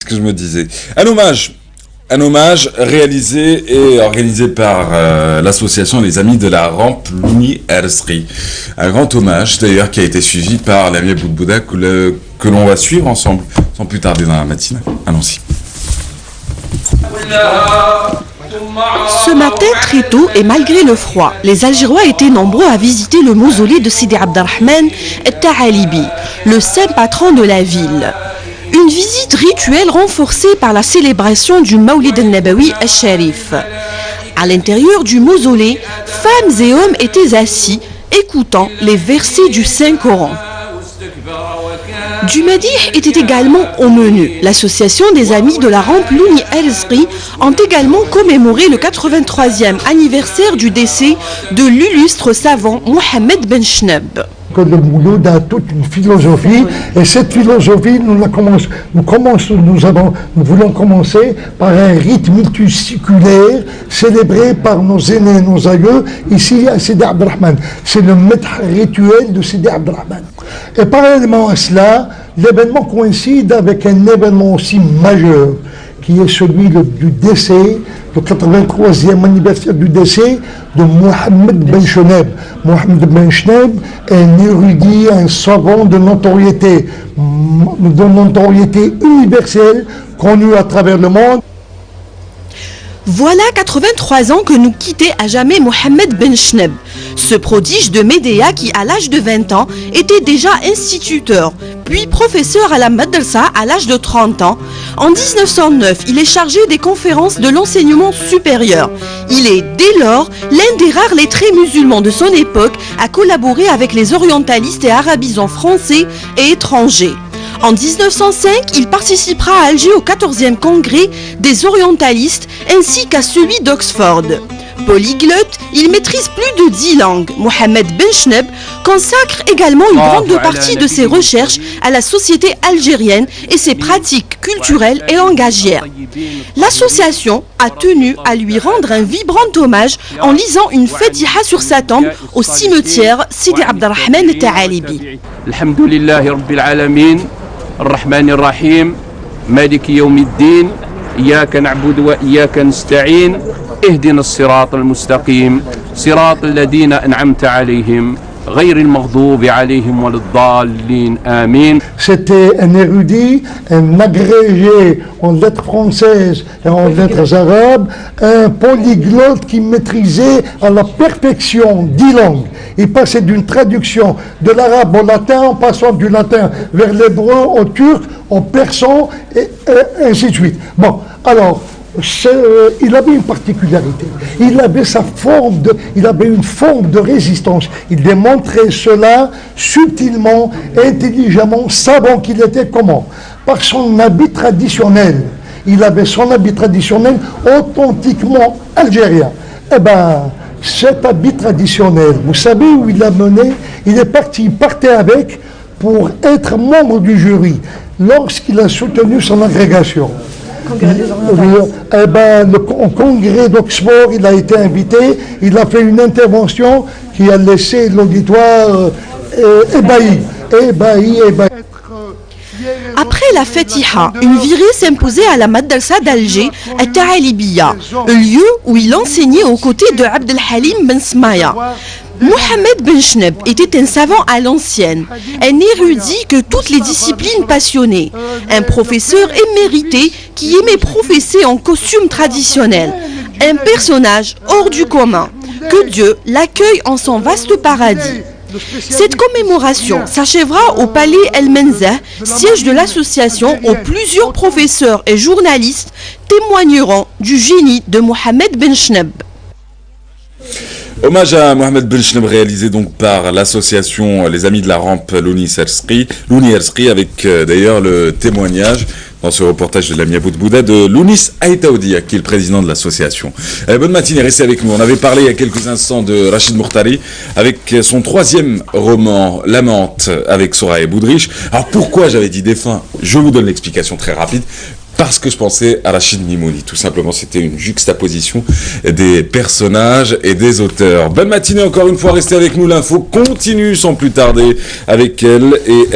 Ce que je me disais. Un hommage réalisé et organisé par l'association Les Amis de la Rampe Louni Erzri. Un grand hommage d'ailleurs qui a été suivi par l'ami Boudbouda que l'on va suivre ensemble sans plus tarder dans la matinée. Allons-y. Ce matin très tôt et malgré le froid, les Algérois étaient nombreux à visiter le mausolée de Sidi Abdelrahman El-Tahalibi, le saint patron de la ville. Une visite rituelle renforcée par la célébration du Mawlid al-Nabawi al-Sharif. À l'intérieur du mausolée, femmes et hommes étaient assis, écoutant les versets du Saint-Coran. Du Madih était également au menu. L'association des Amis de la Rampe Louni Erzri ont également commémoré le 83e anniversaire du décès de l'illustre savant Mohamed Ben Chneb. Le Mouloud a toute une philosophie et cette philosophie, nous voulons commencer par un rite multiséculaire célébré par nos aînés, nos aïeux, ici à Sidi Abdelrahman. C'est le maître rituel de Sidi Abdelrahman. Et parallèlement à cela, l'événement coïncide avec un événement aussi majeur, qui est celui du décès, le 83e anniversaire du décès de Mohamed Ben Chneb. Mohamed Ben Chneb est un érudit, un savant de notoriété universelle, connu à travers le monde. Voilà 83 ans que nous quittait à jamais Mohamed Ben Chneb, ce prodige de Médéa qui, à l'âge de 20 ans, était déjà instituteur, puis professeur à la Madrasa à l'âge de 30 ans. En 1909, il est chargé des conférences de l'enseignement supérieur. Il est, dès lors, l'un des rares lettrés musulmans de son époque à collaborer avec les orientalistes et arabisants français et étrangers. En 1905, il participera à Alger au 14e congrès des orientalistes ainsi qu'à celui d'Oxford. Polyglotte, il maîtrise plus de 10 langues. Mohamed Ben Chneb consacre également une grande partie de ses recherches à la société algérienne et ses pratiques culturelles et langagières. L'association a tenu à lui rendre un vibrant hommage en lisant une fatiha sur sa tombe au cimetière Sidi Abdelrahman El-Tahalibi. Alhamdulillahi Rabbil Alamin, Ar-Rahman Ar-Rahim, Maliki Yawmiddin, Iyaka na'budu wa Iyaka nasta'in. اهدنا الصراط المستقيم صراط الذين أنعمت عليهم غير المغضوب عليهم ولا الضالين آمين. C'était un érudit, un agrégé en lettres françaises et en lettres arabes, un polyglotte qui maîtrisait à la perfection 10 langues. Il passait d'une traduction de l'arabe au latin en passant du latin vers l'hébreu, au turc, au persan et ainsi de suite. Bon, alors, il avait une particularité, il avait une forme de résistance. Il démontrait cela subtilement, intelligemment, savant qu'il était comment? Par son habit traditionnel. Il avait son habit traditionnel authentiquement algérien. Eh bien, cet habit traditionnel, vous savez où il l'a mené? Il partait avec pour être membre du jury lorsqu'il a soutenu son agrégation. Au congrès d'Oxford, il a été invité, il a fait une intervention qui a laissé l'auditoire ébahi. Après la Fatiha, une virée s'imposait à la Madrasa d'Alger, à Tahalibiya, lieu où il enseignait aux côtés de Abdelhalim Ben Smaya. Mohamed Ben Chneb était un savant à l'ancienne, un érudit que toutes les disciplines passionnaient, un professeur émérité qui aimait professer en costume traditionnel, un personnage hors du commun, que Dieu l'accueille en son vaste paradis. Cette commémoration s'achèvera au palais El Menzah, siège de l'association où plusieurs professeurs et journalistes témoigneront du génie de Mohamed Ben Chneb. Hommage à Mohamed Ben Chneb réalisé donc par l'association Les Amis de la Rampe Louni Erzri avec d'ailleurs le témoignage dans ce reportage de l'ami Boudbouda de Lounis Aïtaoudi, qui est le président de l'association. Bonne matinée, restez avec nous. On avait parlé il y a quelques instants de Rachid Mourtari avec son 3e roman, L'Amante, avec Soraya Boudrich. Alors pourquoi j'avais dit défunt? Je vous donne l'explication très rapide. Parce que je pensais à Rachid Mimouni, tout simplement, c'était une juxtaposition des personnages et des auteurs. Bonne matinée encore une fois, restez avec nous, l'info continue sans plus tarder avec elle et